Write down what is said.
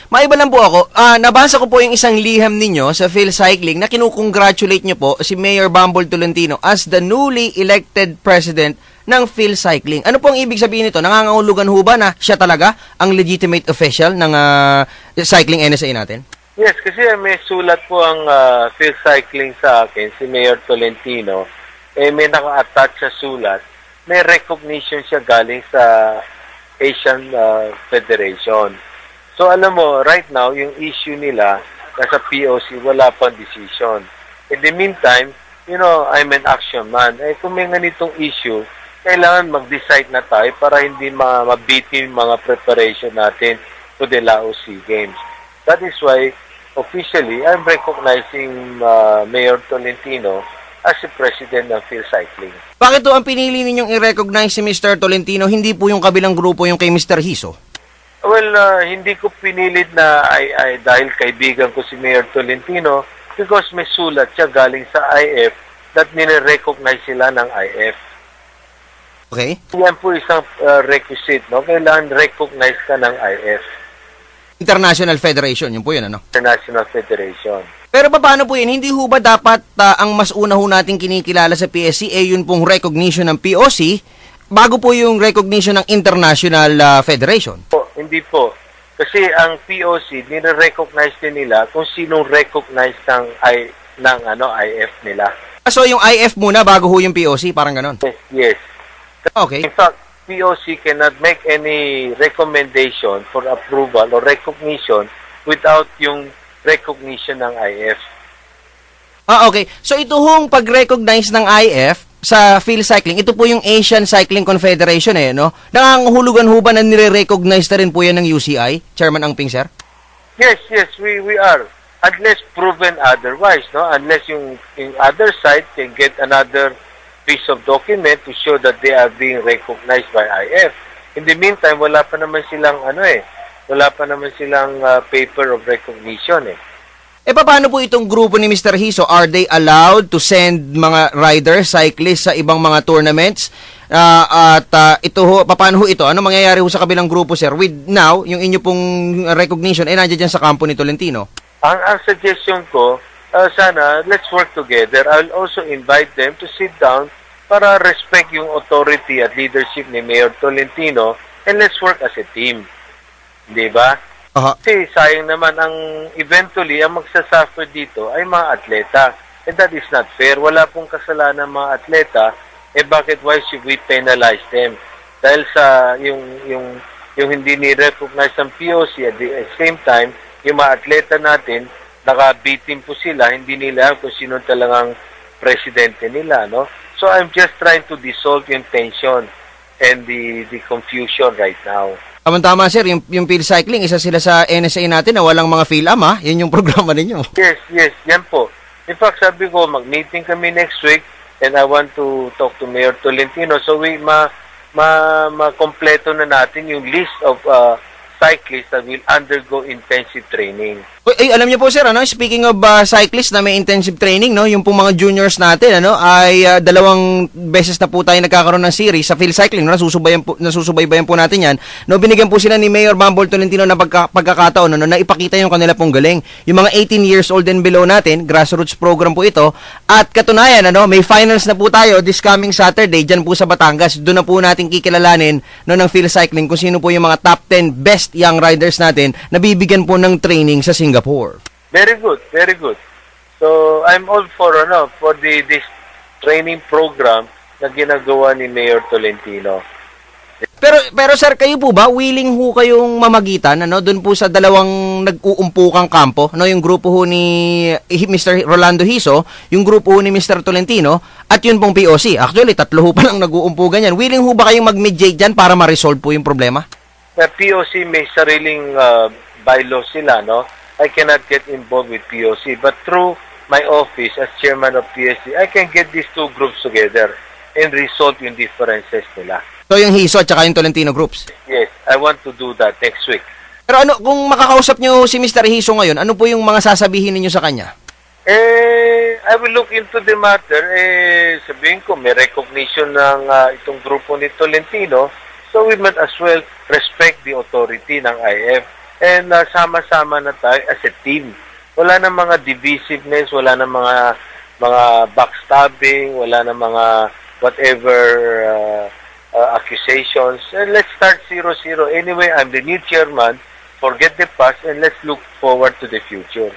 Maiba lang po ako, nabasa ko po yung isang liham ninyo sa Phil Cycling na kinukongratulate nyo po si Mayor Bumble Tolentino as the newly elected president ng Phil Cycling. Ano po ang ibig sabihin nito? Nangangahulugan ho ba na siya talaga ang legitimate official ng Cycling NSA natin? Yes, kasi may sulat po ang Phil Cycling sa akin, si Mayor Tolentino. May naka-attach sa sulat. May recognition siya galing sa Asian Federation. So alam mo, right now, yung issue nila nasa POC, wala pang decision. In the meantime, I'm an action man. Kung may ganitong issue, kailangan mag-decide na tayo para hindi mabitin mga preparation natin to the Laos SEA Games. That is why, officially, I'm recognizing Mayor Tolentino as the president ng Phil Cycling. Bakit to ang pinili ninyong i-recognize si Mr. Tolentino, hindi po yung kabilang grupo yung kay Mr. Hiso? Well, hindi ko pinilit na ay dahil kaibigan ko si Mayor Tolentino because may sulat siya galing sa IF that nire-recognize sila ng IF. Okay. Yan po isang requisite, no? Kailangan recognize ka ng IF. International Federation, yun po yun, ano? International Federation. Pero paano po yun? Hindi ho ba dapat ang mas una ho natin kinikilala sa PSC yun pong recognition ng POC bago po yung recognition ng International Federation? Hindi po. Kasi ang POC, nire-recognize din nila kung sinong recognize ng IF nila. So yung IF muna bago ho yung POC, parang ganon? Yes. Okay. In fact, POC cannot make any recommendation for approval or recognition without yung recognition ng IF. Okay. So ito hong pag-recognize ng IF sa Phil Cycling, ito po yung Asian Cycling Confederation no? Nangangahulugan ho ba na nire-recognize na rin po yan ng UCI, Chairman Angping, sir? Yes, we are. Unless proven otherwise, no? Unless yung other side can get another piece of document to show that they are being recognized by IF. In the meantime, wala pa naman silang paper of recognition paano po itong grupo ni Mr. Hiso? Are they allowed to send mga riders, cyclists sa ibang mga tournaments? Paano ho ito? Ano mangyayari ho sa kabilang grupo, sir? With now, yung inyo pong recognition, nandiyan dyan sa kampo ni Tolentino. Ang suggestion ko, sana, let's work together. I'll also invite them to sit down para respect yung authority at leadership ni Mayor Tolentino and let's work as a team. Di ba? Kasi sayang naman eventually ang magsasuffer dito ay mga atleta. And that is not fair. Wala pong kasalanan mga atleta. Why should we penalize them? Dahil sa yung hindi ni-recognize ang POC at the same time, yung mga atleta natin, nakabitin po sila, hindi nila kung sino talagang presidente nila, no? So I'm just trying to dissolve yung tension and the confusion right now. Tama, sir. Yung Phil Cycling, isa sila sa NSA natin na walang mga PhilAm, Yun yung programa ninyo. Yes. Yan po. In fact, sabi ko, mag-meeting kami next week and I want to talk to Mayor Tolentino so we ma-kompleto na natin yung list of cyclists that will undergo intensive training. Alam niyo po, sir, speaking of cyclists na may intensive training, yung pong mga juniors natin, ay 2 beses na po tayo nagkakaroon ng series sa Phil Cycling, nasusubaybayan po natin yan. Binigyan po sila ni Mayor Bumble Tolentino na pagkakataon, na ipakita yung kanila pong galing. Yung mga 18 years old and below natin, grassroots program po ito, at katunayan, may finals na po tayo this coming Saturday, dyan po sa Batangas. Doon na po natin kikilalanin ng Phil Cycling kung sino po yung mga top 10 best young riders natin na bibigyan po ng training sa Singapore. Very good. So I'm all for this training program na ginagawa ni Mayor Tolentino. Pero sir, kayo po ba willing ho kayong mamagitan doon po sa dalawang nag-uumpukang kampo, yung grupo ho ni Mr. Rolando Hiso, yung grupo ho ni Mr. Tolentino at yun pong POC. Actually, 3 ho pa lang nag-uumpukan yan. Willing ho ba kayong mag-mediate diyan para ma-resolve po yung problema? Na POC may sariling bylaws sila, no? I cannot get involved with POC, but through my office as chairman of PSC, I can get these 2 groups together and resolve yung differences nila. So yung Hiso at saka yung Tolentino groups? Yes, I want to do that next week. Pero kung makakausap nyo si Mr. Hiso ngayon, ano po yung mga sasabihin ninyo sa kanya? I will look into the matter. Sabihin ko, may recognition ng itong grupo ni Tolentino. So we might as well respect the authority ng IF. and sama-sama na tayo as a team. Wala na mga divisiveness, wala na mga backstabbing, wala na mga whatever accusations. And let's start 0-0. Anyway, I'm the new chairman. Forget the past and let's look forward to the future.